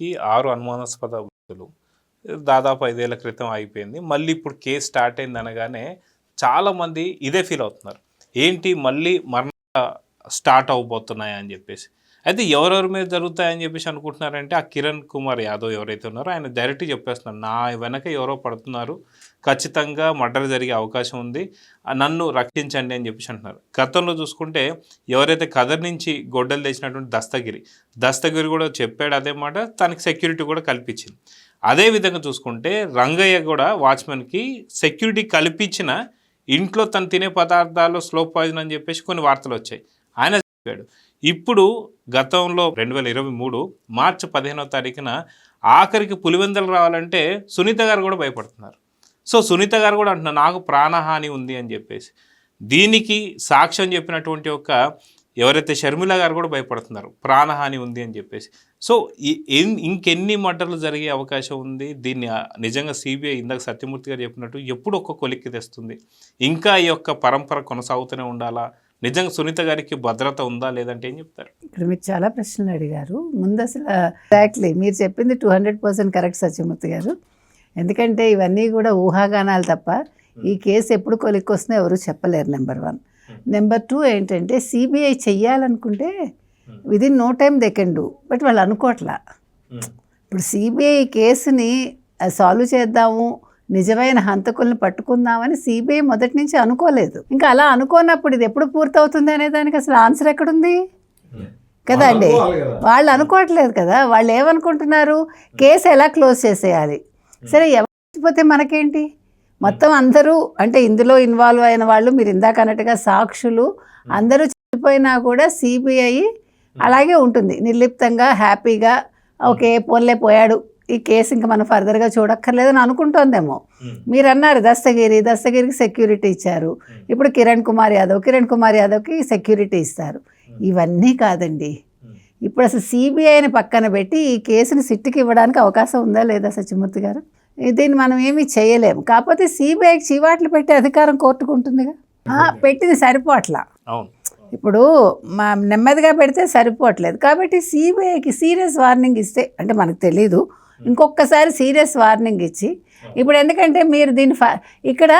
ఈ 6 అనుమానాస్పద వ్యక్తులు దాదాపు 5 ఏళ్ల క్రితం అయిపోయింది. మళ్ళీ ఇప్పుడు కేసు స్టార్ట్ అయింది అనగానే చాలామంది ఇదే ఫీల్ అవుతున్నారు. ఏంటి మళ్ళీ స్టార్ట్ అవబోతున్నాయి అని చెప్పేసి. అయితే ఎవరెవరి మీద జరుగుతాయని చెప్పేసి అనుకుంటున్నారంటే ఆ కిరణ్ కుమార్ యాదవ్ ఎవరైతే ఉన్నారో ఆయన డైరెక్ట్గా చెప్పేస్తున్నారు, నా వెనక ఎవరో పడుతున్నారు, ఖచ్చితంగా మర్డర్ జరిగే అవకాశం ఉంది, నన్ను రక్షించండి అని చెప్పేసి అంటున్నారు. గతంలో చూసుకుంటే ఎవరైతే కదర్ నుంచి గొడ్డలు తెచ్చినటువంటి దస్తగిరి కూడా చెప్పాడు అదే మాట, తనకి సెక్యూరిటీ కూడా కల్పించింది. అదేవిధంగా చూసుకుంటే రంగయ్య కూడా వాచ్మెన్కి సెక్యూరిటీ కల్పించిన ఇంట్లో తను తినే పదార్థాలు స్లో పాయిజన్ అని చెప్పేసి కొన్ని వార్తలు వచ్చాయి. ఆయన చెప్పాడు. ఇప్పుడు గతంలో 2023 మార్చి 15వ తారీఖున ఆఖరికి పులివెందలు రావాలంటే సునీత గారు కూడా భయపడుతున్నారు. సో సునీత గారు కూడా అంటున్నారు నాకు ప్రాణహాని ఉంది అని చెప్పేసి. దీనికి సాక్ష్యం చెప్పినటువంటి ఒక ఎవరైతే షర్మిల గారు కూడా భయపడుతున్నారు, ప్రాణహాని ఉంది అని చెప్పేసి. సో ఇంకెన్ని మర్డర్లు జరిగే అవకాశం ఉంది? దీన్ని నిజంగా సిబిఐ ఇందాక సత్యమూర్తి గారు చెప్పినట్టు ఎప్పుడు ఒక్క కొలిక్కి తెస్తుంది? ఇంకా ఈ యొక్క పరంపర కొనసాగుతూనే ఉండాలా? నిజంగా సునీత గారికి భద్రత ఉందా లేదంటే ఏం చెప్తారు? ఇక్కడ మీరు చాలా ప్రశ్నలు అడిగారు. ముందు అసలు ఎగ్జాక్ట్లీ మీరు చెప్పింది 200% కరెక్ట్ సత్యమూర్తి గారు. ఎందుకంటే ఇవన్నీ కూడా ఊహాగానాలు తప్ప ఈ కేసు ఎప్పుడు కొలిక్కి వస్తుందో ఎవరు చెప్పలేరు. నెంబర్ 1. నెంబర్ 2 ఏంటంటే సిబిఐ చెయ్యాలనుకుంటే within no time they can do, but వాళ్ళు అనుకోవట్లా. ఇప్పుడు సిబిఐ కేసుని సాల్వ్ చేద్దాము, నిజమైన హంతకుల్ని పట్టుకుందామని సిబిఐ మొదటి నుంచి అనుకోలేదు. ఇంకా అలా అనుకోనప్పుడు ఇది ఎప్పుడు పూర్తవుతుంది అనే దానికి అసలు ఆన్సర్ ఎక్కడుంది కదా అండి? వాళ్ళు అనుకోవట్లేదు కదా. వాళ్ళు ఏమనుకుంటున్నారు, కేసు ఎలా క్లోజ్ చేసేయాలి. సరే ఎవరు చచ్చిపోతే మనకేంటి, మొత్తం అందరూ అంటే ఇందులో ఇన్వాల్వ్ అయిన వాళ్ళు మీరు ఇందాక అన్నట్టుగా సాక్షులు అందరూ చచ్చిపోయినా కూడా సిబిఐ అలాగే ఉంటుంది నిర్లిప్తంగా హ్యాపీగా. ఓకే పోన్లే పోయాడు, ఈ కేసు ఇంకా మనం ఫర్దర్గా చూడక్కర్లేదని అనుకుంటోందేమో. మీరు అన్నారు దస్తగిరికి సెక్యూరిటీ ఇచ్చారు, ఇప్పుడు కిరణ్ కుమార్ యాదవ్కి సెక్యూరిటీ ఇస్తారు. ఇవన్నీ కాదండి. ఇప్పుడు అసలు సిబిఐని పక్కన పెట్టి ఈ కేసుని సిట్కి ఇవ్వడానికి అవకాశం ఉందా లేదా సత్యమూర్తి గారు? దీన్ని మనం ఏమీ చేయలేము. కాకపోతే సిబిఐకి చీవాట్లు పెట్టే అధికారం కోర్టుకు ఉంటుందిగా. పెట్టింది సరిపోట్లా. ఇప్పుడు నెమ్మదిగా పెడితే సరిపోవట్లేదు. కాబట్టి సిబిఐకి సీరియస్ వార్నింగ్ ఇస్తే, అంటే మనకు తెలీదు, ఇంకొకసారి సీరియస్ వార్నింగ్ ఇచ్చి, ఇప్పుడు ఎందుకంటే మీరు ఇక్కడ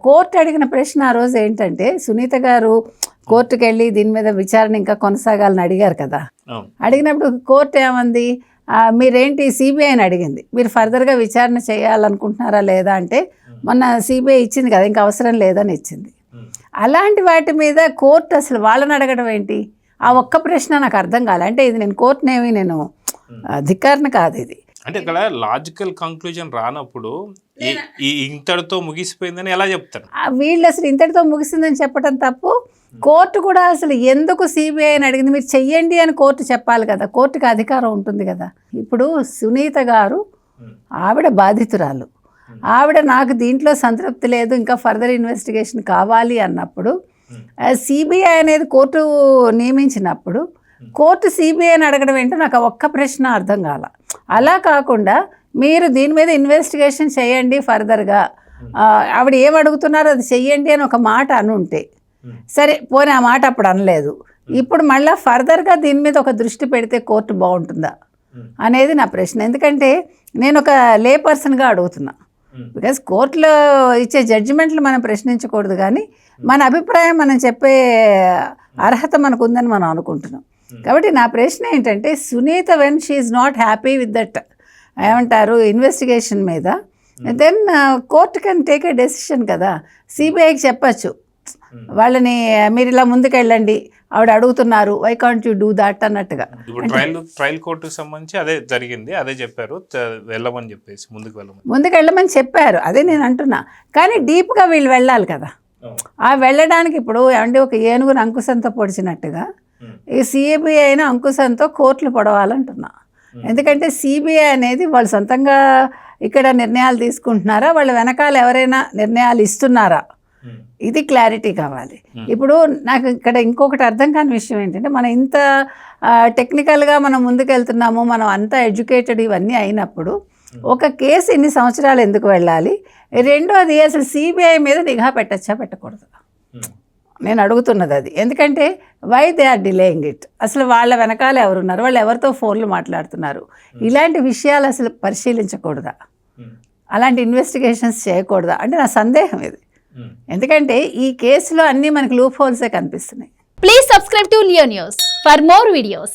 కోర్టు అడిగిన ప్రశ్న ఆ రోజు ఏంటంటే, సునీత గారు కోర్టుకు వెళ్ళి దీని మీద విచారణ ఇంకా కొనసాగాలని అడిగారు కదా. అడిగినప్పుడు కోర్టు ఏమంది, మీరేంటి సిబిఐని అడిగింది, మీరు ఫర్దర్గా విచారణ చేయాలనుకుంటున్నారా లేదా అంటే, మొన్న సిబిఐ ఇచ్చింది కదా ఇంకా అవసరం లేదని ఇచ్చింది. అలాంటి వాటి మీద కోర్టు అసలు వాళ్ళని అడగడం ఏంటి? ఆ ఒక్క ప్రశ్న నాకు అర్థం కాలే. అంటే ఇది నేను కోర్టునేమి నేను ధిక్కారణ కాదు ఇది. అంటే ఇక్కడ లాజికల్ కంక్లూజన్ రానప్పుడు ఇంతటితో ముగిసిపోయిందని ఎలా చెప్తారు? వీళ్ళు అసలు ఇంతటితో ముగిసిందని చెప్పడం తప్పు. కోర్టు కూడా అసలు ఎందుకు సిబిఐని అడిగింది, మీరు చెయ్యండి అని కోర్టు చెప్పాలి కదా. కోర్టుకి అధికారం ఉంటుంది కదా. ఇప్పుడు సునీత గారు ఆవిడ బాధితురాలు, ఆవిడ నాకు దీంట్లో సంతృప్తి లేదు, ఇంకా ఫర్దర్ ఇన్వెస్టిగేషన్ కావాలి అన్నప్పుడు సిబిఐ అనేది కోర్టు నియమించినప్పుడు కోర్టు సిబిఐని అడగడం ఏంటో నాకు ఒక్క ప్రశ్న అర్థం కాల. అలా కాకుండా మీరు దీని మీద ఇన్వెస్టిగేషన్ చేయండి ఫర్దర్గా, ఆవిడ ఏం అడుగుతున్నారో అది చెయ్యండి అని ఒక మాట అనుంటే సరే, పోనీ ఆ మాట అప్పుడు అనలేదు. ఇప్పుడు మళ్ళీ ఫర్దర్గా దీని మీద ఒక దృష్టి పెడితే కోర్టు బాగుంటుందా అనేది నా ప్రశ్న. ఎందుకంటే నేను ఒక లే పర్సన్గా అడుగుతున్నా. బికాజ్ కోర్టులో ఇచ్చే జడ్జిమెంట్లు మనం ప్రశ్నించకూడదు, కానీ మన అభిప్రాయం మనం చెప్పే అర్హత మనకు ఉందని మనం అనుకుంటున్నాం. కాబట్టి నా ప్రశ్న ఏంటంటే, Sunitha when she is not happy with that ఏమంటారు ఇన్వెస్టిగేషన్ మీద, then court can take a decision కదా. సిబిఐకి చెప్పచ్చు వాళ్ళని, మీరు ఇలా ముందుకెళ్ళండి, ఆవిడ అడుగుతున్నారు, why can't you do that అన్నట్టుగా. ట్రయల్ కోర్టుకు సంబంధించి అదే జరిగింది, అదే చెప్పారు, వెళ్ళమని చెప్పేసి ముందుకు వెళ్ళమని చెప్పారు. అదే నేను అంటున్నా. కానీ డీప్గా వీళ్ళు వెళ్ళాలి కదా. ఆ వెళ్ళడానికి ఇప్పుడు ఏమంటే ఒక ఏనుగును అంకుశంతో పొడిచినట్టుగా ఈ సిబిఐ అయినా అంకుశంతో కోర్టులు పొడవాలంటున్నా. ఎందుకంటే సిబిఐ అనేది వాళ్ళు సొంతంగా ఇక్కడ నిర్ణయాలు తీసుకుంటున్నారా, వాళ్ళ వెనకాల ఎవరైనా నిర్ణయాలు ఇస్తున్నారా, ఇది క్లారిటీ కావాలి. ఇప్పుడు నాకు ఇక్కడ ఇంకొకటి అర్థం కాని విషయం ఏంటంటే, మనం ఇంత టెక్నికల్గా మనం ముందుకెళ్తున్నాము, మనం అంతా ఎడ్యుకేటెడ్ ఇవన్నీ అయినప్పుడు ఒక కేసు ఇన్ని సంవత్సరాలు ఎందుకు వెళ్ళాలి? రెండోది అసలు సిబిఐ మీద నిఘా పెట్టచ్చా పెట్టకూడదు? నేను అడుగుతున్నది అది. ఎందుకంటే why they are delaying it, అసలు వాళ్ళ వెనకాల ఎవరున్నారు, వాళ్ళు ఎవరితో ఫోన్లు మాట్లాడుతున్నారు, ఇలాంటి విషయాలు అసలు పరిశీలించకూడదా, అలాంటి ఇన్వెస్టిగేషన్స్ చేయకూడదా అంటే నా సందేహం ఇది. ఎందుకంటే ఈ కేసులో అన్నీ మనకి లూప్ హోల్సే కనిపిస్తున్నాయి. Please subscribe to Leo News for more videos.